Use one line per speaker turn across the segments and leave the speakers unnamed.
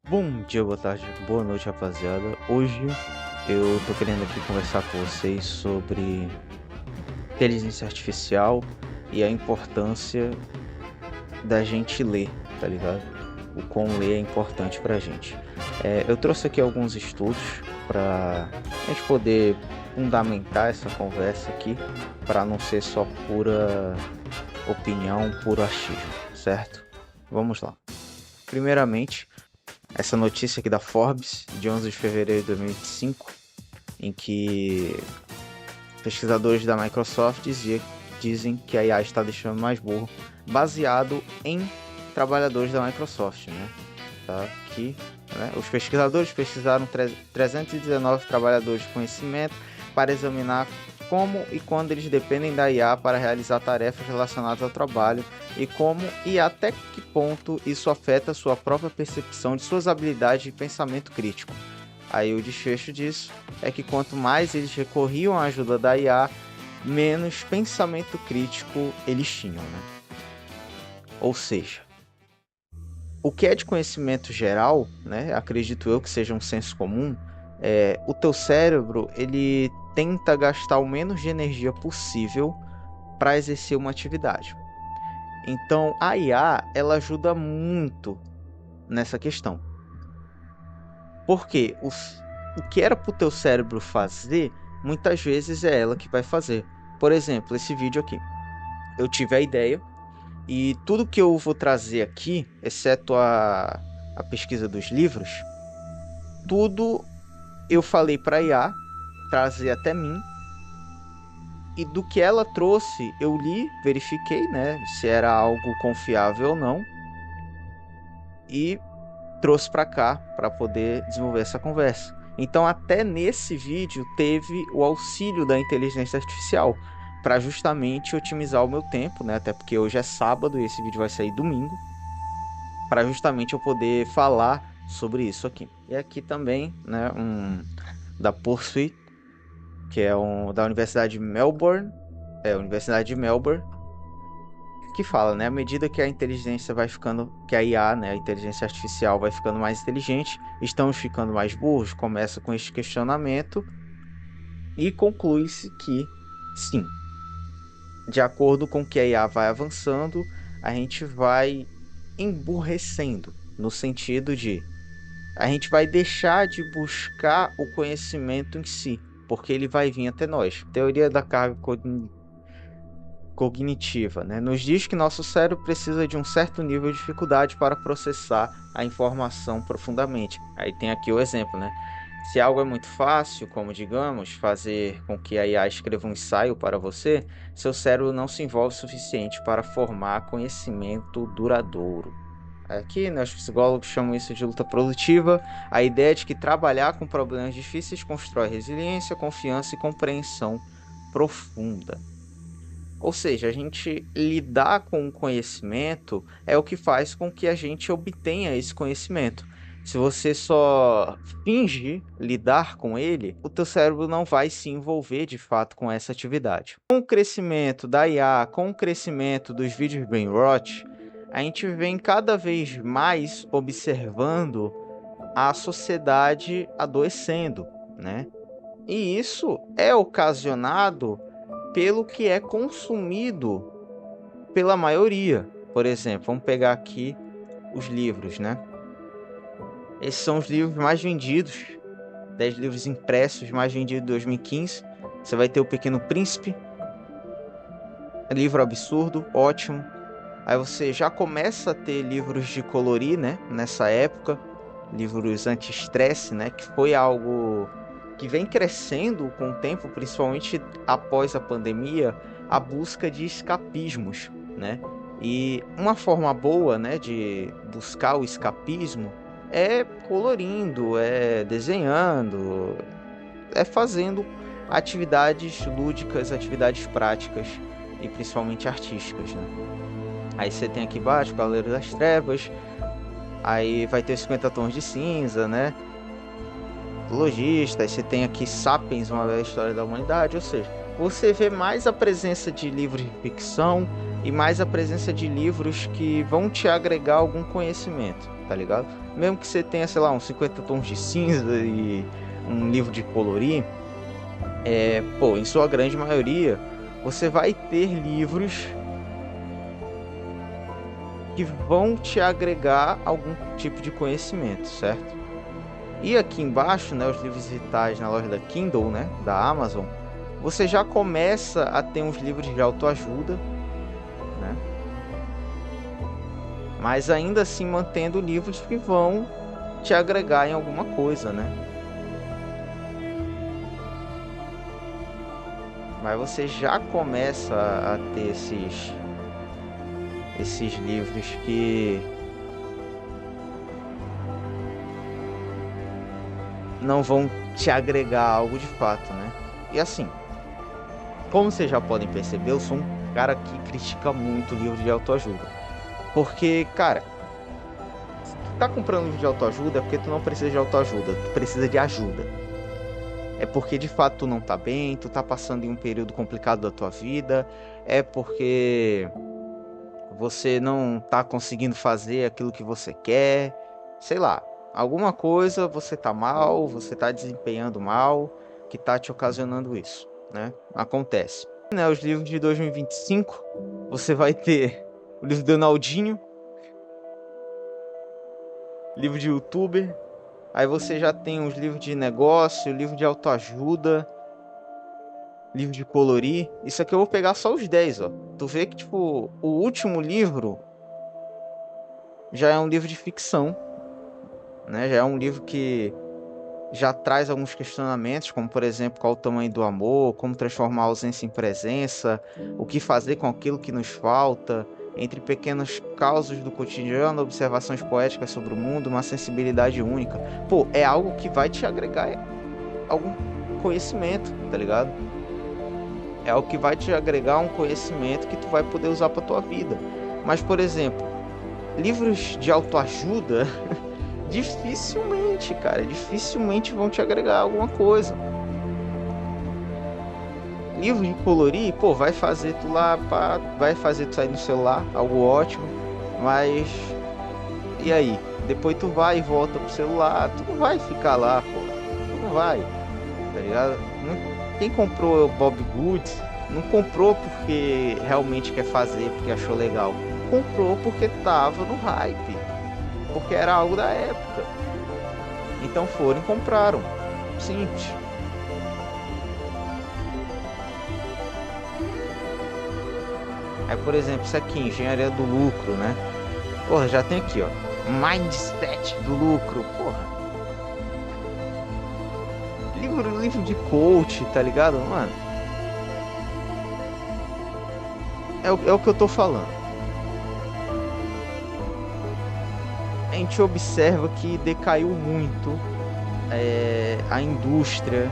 Bom dia, boa tarde, boa noite, rapaziada. Hoje eu tô querendo aqui conversar com vocês sobre inteligência artificial e a importância da gente ler, tá ligado? O quão ler é importante pra gente. Eu trouxe aqui alguns estudos pra gente poder fundamentar essa conversa aqui, para não ser só pura opinião, puro achismo, certo? Vamos lá. Primeiramente, essa notícia aqui da Forbes, de 11 de fevereiro de 2025, em que pesquisadores da Microsoft dizem que a IA está deixando mais burro, baseado em trabalhadores da Microsoft, né? Tá aqui, né? Os pesquisadores pesquisaram 319 trabalhadores de conhecimento para examinar como e quando eles dependem da IA para realizar tarefas relacionadas ao trabalho e como e até que ponto isso afeta a sua própria percepção de suas habilidades de pensamento crítico. Aí o desfecho disso é que quanto mais eles recorriam à ajuda da IA, menos pensamento crítico eles tinham, né? Ou seja, o que é de conhecimento geral, né? Acredito eu que seja um senso comum, o teu cérebro ele tenta gastar o menos de energia possível para exercer uma atividade. Então a IA ela ajuda muito nessa questão. Porque o que era para o teu cérebro fazer, muitas vezes é ela que vai fazer. Por exemplo, esse vídeo aqui. Eu tive a ideia e tudo que eu vou trazer aqui, exceto a pesquisa dos livros, tudo eu falei para a IA trazer até mim. E do que ela trouxe, eu li, verifiquei, né, se era algo confiável ou não, e trouxe para cá para poder desenvolver essa conversa. Então, até nesse vídeo teve o auxílio da inteligência artificial para justamente otimizar o meu tempo, né? Até porque hoje é sábado e esse vídeo vai sair domingo, para justamente eu poder falar sobre isso aqui. E aqui também, né, da Pursuit, que é da Universidade de Melbourne, que fala, né, à medida que a inteligência vai ficando, que a IA, né, a inteligência artificial vai ficando mais inteligente, estamos ficando mais burros, começa com este questionamento e conclui-se que sim, de acordo com que a IA vai avançando, a gente vai emburrecendo, no sentido de a gente vai deixar de buscar o conhecimento em si, porque ele vai vir até nós. Teoria da carga cognitiva, né? Nos diz que nosso cérebro precisa de um certo nível de dificuldade para processar a informação profundamente. Aí tem aqui o exemplo, né? Se algo é muito fácil, como digamos, fazer com que a IA escreva um ensaio para você, seu cérebro não se envolve o suficiente para formar conhecimento duradouro. Aqui, né, os psicólogos chamam isso de luta produtiva, a ideia de que trabalhar com problemas difíceis constrói resiliência, confiança e compreensão profunda. Ou seja, a gente lidar com o conhecimento é o que faz com que a gente obtenha esse conhecimento. Se você só fingir lidar com ele, o teu cérebro não vai se envolver de fato com essa atividade. Com o crescimento da IA, com o crescimento dos vídeos brainrot, a gente vem cada vez mais observando a sociedade adoecendo, né? E isso é ocasionado pelo que é consumido pela maioria. Por exemplo, vamos pegar aqui os livros, né? Esses são os livros mais vendidos, 10 livros impressos mais vendidos de 2015. Você vai ter O Pequeno Príncipe, livro absurdo, ótimo. Aí você já começa a ter livros de colorir, né? Nessa época, livros anti-estresse, né? Que foi algo que vem crescendo com o tempo, principalmente após a pandemia, a busca de escapismos, né? E uma forma boa, né, de buscar o escapismo é colorindo, é desenhando, é fazendo atividades lúdicas, atividades práticas e principalmente artísticas, né? Aí você tem aqui embaixo Cavaleiro das Trevas, aí vai ter 50 Tons de Cinza, né? Logista, aí você tem aqui Sapiens, uma velha história da humanidade, ou seja, você vê mais a presença de livros de ficção e mais a presença de livros que vão te agregar algum conhecimento, tá ligado? Mesmo que você tenha, sei lá, uns 50 tons de cinza e um livro de colorir, em sua grande maioria, você vai ter livros que vão te agregar algum tipo de conhecimento, certo? E aqui embaixo, né, os livros digitais na loja da Kindle, né, da Amazon, você já começa a ter uns livros de autoajuda, né? Mas ainda assim mantendo livros que vão te agregar em alguma coisa, né? Mas você já começa a ter esses livros que não vão te agregar algo de fato, né? E assim, como vocês já podem perceber, eu sou um cara que critica muito livro de autoajuda. Porque, cara, se tu tá comprando livro de autoajuda é porque tu não precisa de autoajuda, tu precisa de ajuda. É porque de fato tu não tá bem, tu tá passando em um período complicado da tua vida, é porque você não tá conseguindo fazer aquilo que você quer, sei lá, alguma coisa você tá mal, você tá desempenhando mal, que tá te ocasionando isso, né? Acontece. Né, os livros de 2025, você vai ter o livro do Donaldinho, livro de youtuber, aí você já tem os livros de negócio, livro de autoajuda, livro de colorir. Isso aqui eu vou pegar só os 10, ó. Tu vê que, tipo, o último livro já é um livro de ficção, né? Já é um livro que já traz alguns questionamentos, como, por exemplo, qual o tamanho do amor, como transformar a ausência em presença, o que fazer com aquilo que nos falta, entre pequenos causos do cotidiano, observações poéticas sobre o mundo, uma sensibilidade única. Pô, é algo que vai te agregar algum conhecimento, tá ligado? É algo que vai te agregar um conhecimento que tu vai poder usar pra tua vida. Mas, por exemplo, livros de autoajuda dificilmente, cara, dificilmente vão te agregar alguma coisa. Livro de colorir, pô, vai fazer tu lá, vai fazer tu sair no celular, algo ótimo, mas e aí? Depois tu vai e volta pro celular, tu não vai ficar lá, pô, tu não vai, tá ligado? Quem comprou o Bob Goods não comprou porque realmente quer fazer, porque achou legal, comprou porque tava no hype, porque era algo da época. Então foram e compraram. Simples. Aí, por exemplo, isso aqui, engenharia do lucro, né? Porra, já tem aqui, ó. Mindset do lucro, porra. Livro de coach, tá ligado, mano? É o que eu tô falando. A gente observa que decaiu muito a indústria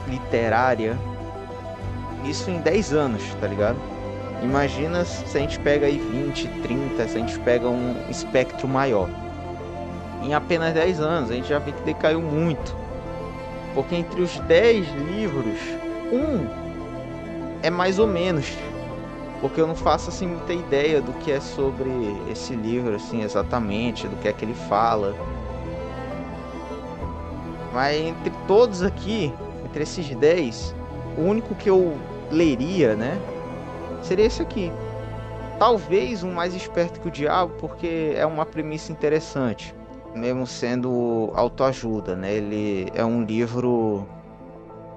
literária, isso em 10 anos, tá ligado? Imagina se a gente pega aí 20, 30, se a gente pega um espectro maior. Em apenas 10 anos, a gente já vê que decaiu muito. Porque entre os 10 livros, um é mais ou menos. Porque eu não faço assim muita ideia do que é sobre esse livro, assim, exatamente, do que é que ele fala. Mas entre todos aqui, entre esses 10, o único que eu leria, né, seria esse aqui. Talvez um mais esperto que o diabo, porque é uma premissa interessante, mesmo sendo autoajuda, né? Ele é um livro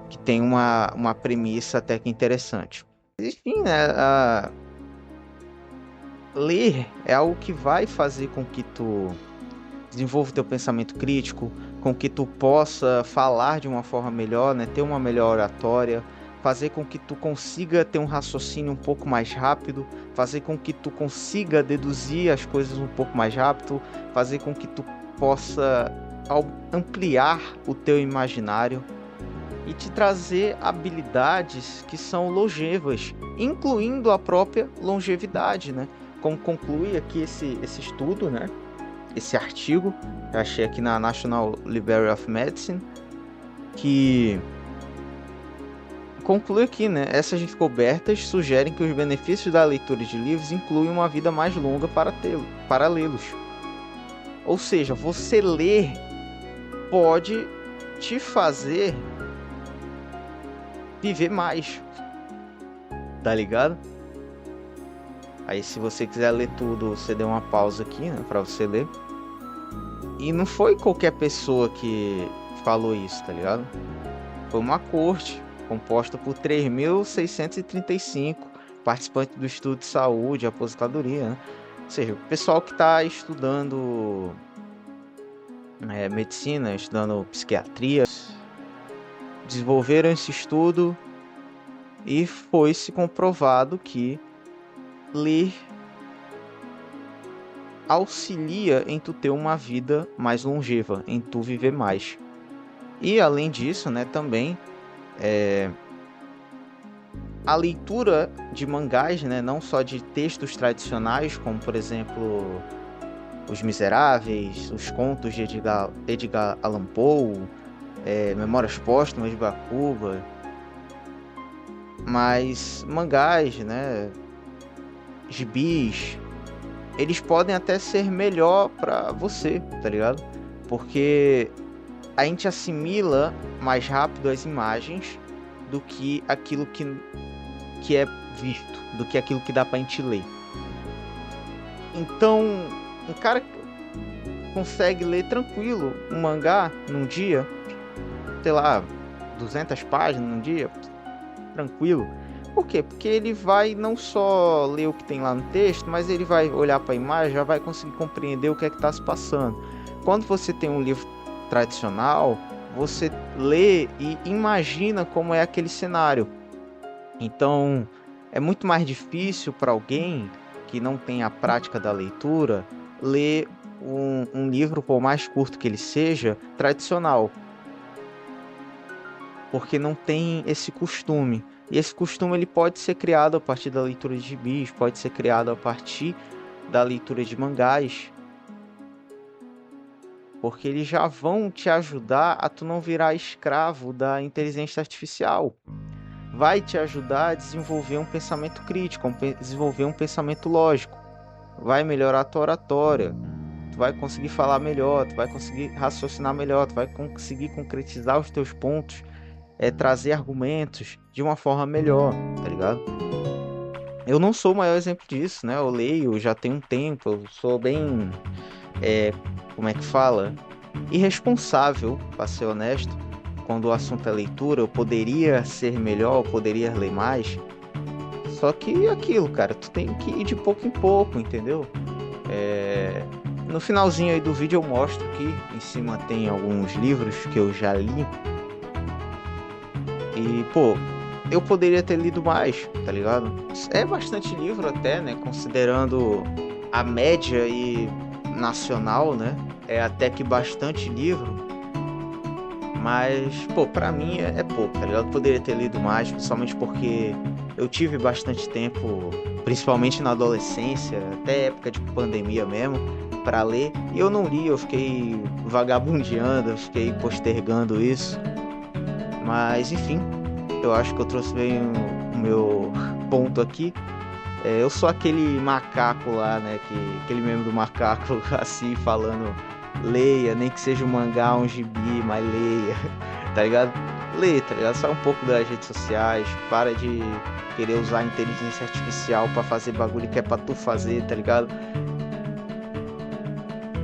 que tem uma premissa até que interessante. Enfim, né, ler é algo que vai fazer com que tu desenvolva o teu pensamento crítico, com que tu possa falar de uma forma melhor, né, ter uma melhor oratória, fazer com que tu consiga ter um raciocínio um pouco mais rápido, fazer com que tu consiga deduzir as coisas um pouco mais rápido, fazer com que tu possa ampliar o teu imaginário e te trazer habilidades que são longevas, incluindo a própria longevidade, né? Como conclui aqui esse estudo, né? Esse artigo, eu achei aqui na National Library of Medicine, que conclui aqui, né? Essas descobertas sugerem que os benefícios da leitura de livros incluem uma vida mais longa para lê-los. Ou seja, você ler pode te fazer viver mais, tá ligado? Aí se você quiser ler tudo, você dê uma pausa aqui, né, pra você ler. E não foi qualquer pessoa que falou isso, tá ligado? Foi uma corte composta por 3.635 participantes do estudo de saúde e aposentadoria, né? Ou seja, o pessoal que está estudando medicina, estudando psiquiatria, desenvolveram esse estudo e foi se comprovado que ler auxilia em tu ter uma vida mais longeva, em tu viver mais. E além disso, né, também a leitura de mangás, né, não só de textos tradicionais, como por exemplo Os Miseráveis, os contos de Edgar Allan Poe, Memórias Póstumas de Bakuba, mas mangás, né, gibis, eles podem até ser melhor pra você, tá ligado? Porque a gente assimila mais rápido as imagens do que aquilo que é visto, do que aquilo que dá pra gente ler. Então, um cara consegue ler tranquilo um mangá num dia, sei lá, 200 páginas num dia, tranquilo. Por quê? Porque ele vai não só ler o que tem lá no texto, mas ele vai olhar para a imagem, já vai conseguir compreender o que é que está se passando. Quando você tem um livro tradicional, você lê e imagina como é aquele cenário. Então, é muito mais difícil para alguém que não tem a prática da leitura ler um livro, por mais curto que ele seja, tradicional. Porque não tem esse costume. E esse costume ele pode ser criado a partir da leitura de gibis, pode ser criado a partir da leitura de mangás. Porque eles já vão te ajudar a tu não virar escravo da inteligência artificial. Vai te ajudar a desenvolver um pensamento crítico, desenvolver um pensamento lógico. Vai melhorar a tua oratória. Tu vai conseguir falar melhor, tu vai conseguir raciocinar melhor, tu vai conseguir concretizar os teus pontos, trazer argumentos de uma forma melhor, tá ligado? Eu não sou o maior exemplo disso, né? Eu leio já tem um tempo, eu sou bem, como é que fala? Irresponsável, pra ser honesto. Quando o assunto é leitura, eu poderia ser melhor, eu poderia ler mais. Só que aquilo, cara, tu tem que ir de pouco em pouco, entendeu? No finalzinho aí do vídeo eu mostro que em cima tem alguns livros que eu já li. E, pô, eu poderia ter lido mais, tá ligado? É bastante livro até, né? Considerando a média e nacional, né? É até que bastante livro. Mas, pô, pra mim é pouco, tá ligado? Eu poderia ter lido mais, principalmente porque eu tive bastante tempo, principalmente na adolescência, até época de pandemia mesmo, pra ler. E eu não li, eu fiquei vagabundeando, eu fiquei postergando isso. Mas, enfim, eu acho que eu trouxe bem o meu ponto aqui. Eu sou aquele macaco lá, né? Aquele meme do macaco assim, falando: leia, nem que seja um mangá, um gibi, mas leia, tá ligado? Leia, tá ligado? Sai um pouco das redes sociais, para de querer usar a inteligência artificial pra fazer bagulho que é pra tu fazer, tá ligado?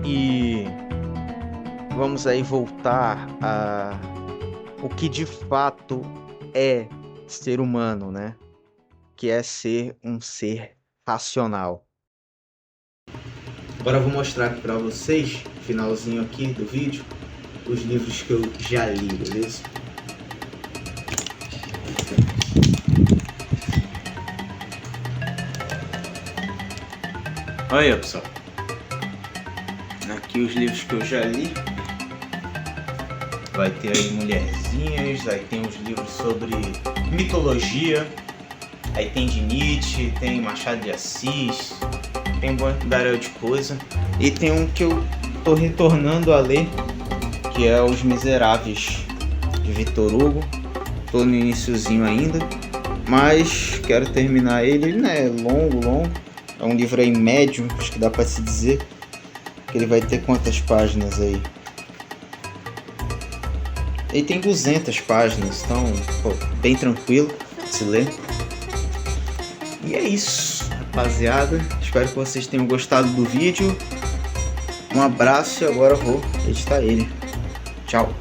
E vamos aí voltar a o que de fato é ser humano, né? Que é ser um ser racional. Agora eu vou mostrar aqui pra vocês, finalzinho aqui do vídeo, os livros que eu já li, beleza? Olha aí, pessoal. Aqui os livros que eu já li. Vai ter aí Mulherzinhas, aí tem os livros sobre mitologia, aí tem de Nietzsche, tem Machado de Assis, tem um bom de coisa. E tem um que eu tô retornando a ler, que é Os Miseráveis, de Victor Hugo. tô no iniciozinho ainda, mas quero terminar ele. Ele não é longo, é um livro aí médio, acho que dá para se dizer que ele vai ter quantas páginas aí? Ele tem 200 páginas, então pô, bem tranquilo de se ler. E é isso, rapaziada, espero que vocês tenham gostado do vídeo. Um abraço e agora eu vou editar ele. Tchau.